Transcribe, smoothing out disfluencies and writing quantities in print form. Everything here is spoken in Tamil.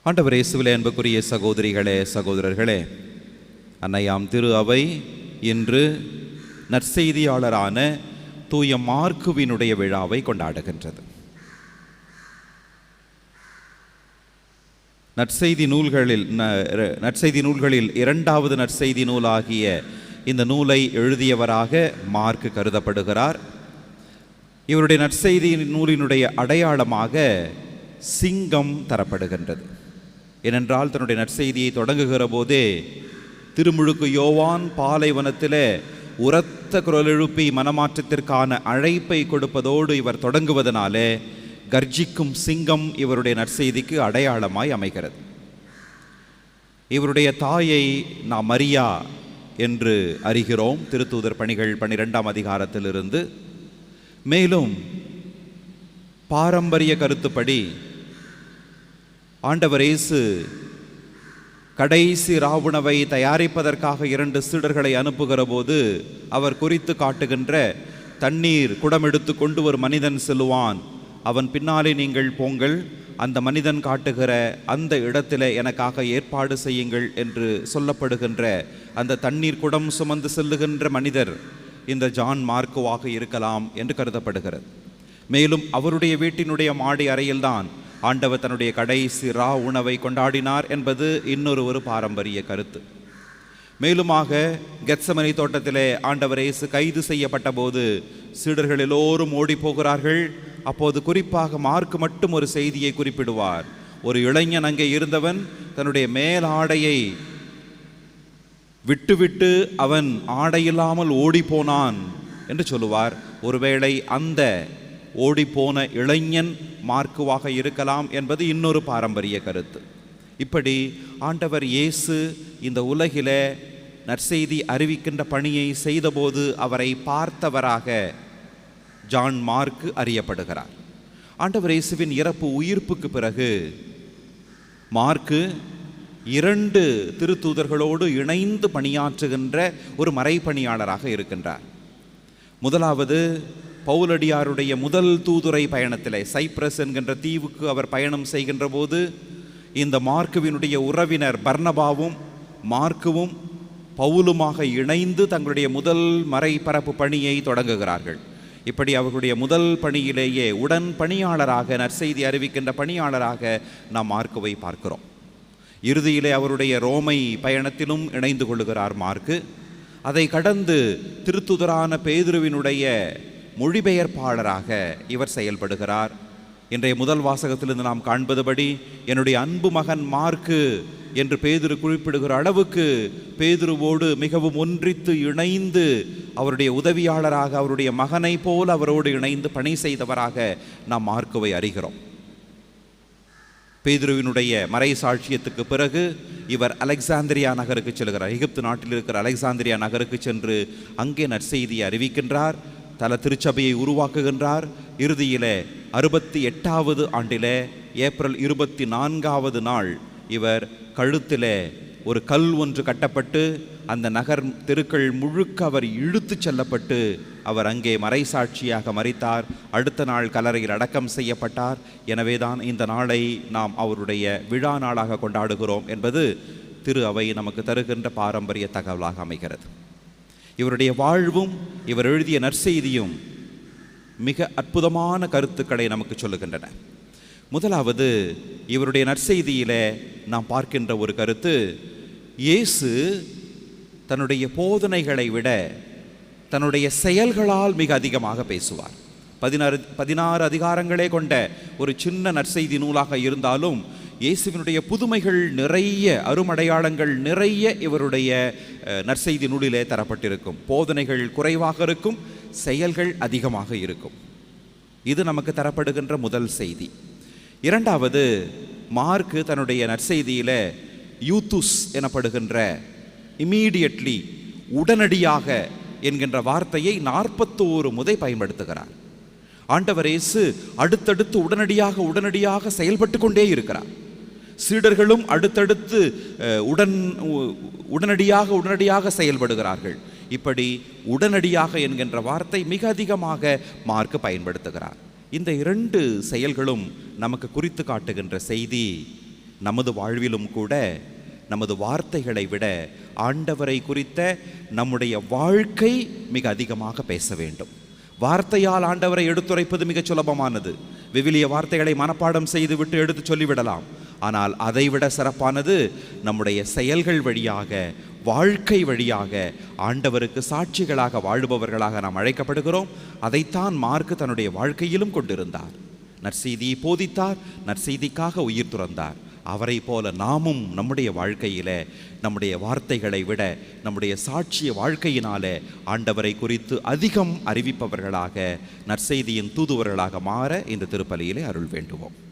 ஆண்டவர் இயேசுவிலே அன்புக்குரிய சகோதரிகளே சகோதரர்களே, அன்னையாம் திரு அவை இன்று நற்செய்தியாளரான தூய மார்க்குவினுடைய விழாவை கொண்டாடுகின்றது. நற்செய்தி நூல்களில் இரண்டாவது நற்செய்தி நூலாகிய இந்த நூலை எழுதியவராக மார்க்கு கருதப்படுகிறார். இவருடைய நற்செய்தி நூலினுடைய அடையாளமாக சிங்கம் தரப்படுகின்றது. ஏனென்றால் தன்னுடைய நற்செய்தியை தொடங்குகிற போதே திருமுழுக்கு யோவான் பாலைவனத்தில் உரத்த குரல் எழுப்பி மனமாற்றத்திற்கான அழைப்பை கொடுப்பதோடு இவர் தொடங்குவதனாலே கர்ஜிக்கும் சிங்கம் இவருடைய நற்செய்திக்கு அடையாளமாய் அமைகிறது. இவருடைய தாயை நாம் மரியா என்று அறிகிறோம் திருத்தூதர் பணிகள் 12ஆம் அதிகாரத்திலிருந்து. மேலும் பாரம்பரிய கருத்துப்படி ஆண்டவர் இயேசு கடைசி ராவுணவை தயாரிப்பதற்காக 2 சீடர்களை அனுப்புகிற போது அவர் குறித்து காட்டுகின்ற தண்ணீர் குடம் எடுத்து கொண்டு ஒரு மனிதன் செல்லுவான், அவன் பின்னாலே நீங்கள் போங்கள், அந்த மனிதன் காட்டுகிற அந்த இடத்துல எனக்காக ஏற்பாடு செய்யுங்கள் என்று சொல்லப்படுகின்ற அந்த தண்ணீர் குடம் சுமந்து செல்லுகின்ற மனிதர் இந்த ஜான் மார்க்குவாக இருக்கலாம் என்று கருதப்படுகிறது. மேலும் அவருடைய வீட்டினுடைய மாடி அறையில்தான் ஆண்டவர் தன்னுடைய கடைசி ரா உணவை கொண்டாடினார் என்பது இன்னொரு பாரம்பரிய கருத்து. மேலுமாக கெத்சமனி தோட்டத்திலே ஆண்டவர் இயேசு கைது செய்யப்பட்ட போது சீடர்கள் எல்லோரும் ஓடி போகிறார்கள். அப்போது குறிப்பாக மார்க்கு மட்டும் ஒரு செய்தியை குறிப்பிடுவார். ஒரு இளைஞன் அங்கே இருந்தவன் தன்னுடைய மேல் ஆடையை விட்டுவிட்டு அவன் ஆடையில்லாமல் ஓடி போனான் என்று சொல்லுவார். ஒருவேளை அந்த ஓடிப்போன இளைஞன் மார்க்குவாக இருக்கலாம் என்பது இன்னொரு பாரம்பரிய கருத்து. இப்படி ஆண்டவர் இயேசு இந்த உலகிலே நற்செய்தி அறிவிக்கின்ற பணியை செய்தபோது அவரை பார்த்தவராக ஜான் மார்க்கு அறியப்படுகிறார். ஆண்டவர் இயேசுவின் இறப்பு உயிர்ப்புக்கு பிறகு மார்க்கு 2 திருத்தூதர்களோடு இணைந்து பணியாற்றுகின்ற ஒரு மறைப்பணியாளராக இருக்கின்றார். முதலாவது பவுலடியாருடைய முதல் தூதுரை பயணத்திலே சைப்ரஸ் என்கின்ற தீவுக்கு அவர் பயணம் செய்கின்ற போது இந்த மார்க்குவினுடைய உறவினர் பர்னபாவும் மார்க்குவும் பவுலுமாக இணைந்து தங்களுடைய முதல் மறைபரப்பு பணியை தொடங்குகிறார்கள். இப்படி அவர்களுடைய முதல் பணியிலேயே உடன் பணியாளராக நற்செய்தி அறிவிக்கின்ற பணியாளராக நாம் மார்க்குவை பார்க்கிறோம். இறுதியிலே அவருடைய ரோமை பயணத்திலும் இணைந்து கொள்ளுகிறார் மார்க்கு. அதை கடந்து திருத்துதரான பேதுருவினுடைய மொழிபெயர்ப்பாளராக இவர் செயல்படுகிறார். இன்றைய முதல் வாசகத்திலிருந்து நாம் காண்பதுபடி என்னுடைய அன்பு மகன் மார்க்கு என்று பேதுரு குறிப்பிடுகிற அளவுக்கு பேதுருவோடு மிகவும் ஒன்றித்து இணைந்து அவருடைய உதவியாளராக அவருடைய மகனை போல் அவரோடு இணைந்து பணி செய்தவராக நாம் மார்க்குவை அறிகிறோம். பேதுருவினுடைய மறை சாட்சியத்துக்கு பிறகு இவர் அலெக்சாந்திரியா நகருக்கு செல்கிறார். எகிப்து நாட்டில் இருக்கிற அலெக்சாந்திரியா நகருக்கு சென்று அங்கே நற்செய்தியை அறிவிக்கின்றார். தல திருச்சபையை உருவாக்குகின்றார். இறுதியிலே 68வது ஆண்டிலே ஏப்ரல் 24வது நாள் இவர் கழுத்திலே ஒரு கல் ஒன்று கட்டப்பட்டு அந்த நகர் தெருக்கள் முழுக்க அவர் இழுத்து செல்லப்பட்டு அவர் அங்கே மறைசாட்சியாக மரித்தார். அடுத்த நாள் கல்லறையில் அடக்கம் செய்யப்பட்டார். எனவேதான் இந்த நாளை நாம் அவருடைய விழா நாளாக கொண்டாடுகிறோம் என்பது திரு அவை நமக்கு தருகின்ற பாரம்பரிய தகவலாக அமைகிறது. இவருடைய வாழ்வும் இவர் எழுதிய நற்செய்தியும் மிக அற்புதமான கருத்துக்களை நமக்கு சொல்லுகின்றன. முதலாவது, இவருடைய நற்செய்தியிலே நாம் பார்க்கின்ற ஒரு கருத்து, இயேசு தன்னுடைய போதனைகளை விட தன்னுடைய செயல்களால் மிக அதிகமாக பேசுவார். 16 அதிகாரங்களே கொண்ட ஒரு சின்ன நற்செய்தி நூலாக இருந்தாலும் இயேசுவினுடைய புதுமைகள் நிறைய, அருமடையாளங்கள் நிறைய இவருடைய நற்செய்தி நூலிலே தரப்பட்டிருக்கும். போதனைகள் குறைவாக இருக்கும், செயல்கள் அதிகமாக இருக்கும். இது நமக்கு தரப்படுகின்ற முதல் செய்தி. இரண்டாவது, மார்க்கு தன்னுடைய நற்செய்தியில யூத்துஸ் எனப்படுகின்ற இமீடியட்லி, உடனடியாக என்கின்ற வார்த்தையை 41 முறை பயன்படுத்துகிறார். ஆண்டவர் இயேசு அடுத்தடுத்து உடனடியாக செயல்பட்டு கொண்டே இருக்கிறார். சீடர்களும் அடுத்தடுத்து உடனடியாக செயல்படுகிறார்கள். இப்படி உடனடியாக என்கின்ற வார்த்தை மிக அதிகமாக மார்க்கு பயன்படுத்துகிறார். இந்த 2 செயல்களும் நமக்கு குறித்து காட்டுகின்ற செய்தி, நமது வாழ்விலும் கூட நமது வார்த்தைகளை விட ஆண்டவரை குறித்த நம்முடைய வாழ்க்கை மிக அதிகமாக பேச வேண்டும். வார்த்தையால் ஆண்டவரை எடுத்துரைப்பது மிகச் சுலபமானது. விவிலிய வார்த்தைகளை மனப்பாடம் செய்துவிட்டு எடுத்து சொல்லிவிடலாம். ஆனால் அதைவிட சிறப்பானது நம்முடைய செயல்கள் வழியாக, வாழ்க்கை வழியாக ஆண்டவருக்கு சாட்சிகளாக வாழுபவர்களாக நாம் அழைக்கப்படுகிறோம். அதைத்தான் மார்க்கு தன்னுடைய வாழ்க்கையிலும் கொண்டிருந்தார். நற்செய்தியை போதித்தார், நற்செய்திக்காக உயிர் துறந்தார். அவரை போல நாமும் நம்முடைய வாழ்க்கையில நம்முடைய வார்த்தைகளை விட நம்முடைய சாட்சிய வாழ்க்கையினாலே ஆண்டவரை குறித்து அதிகம் அறிவிப்பவர்களாக, நற்செய்தியின் தூதுவர்களாக மாற இந்த திருப்பலியிலே அருள் வேண்டுவோம்.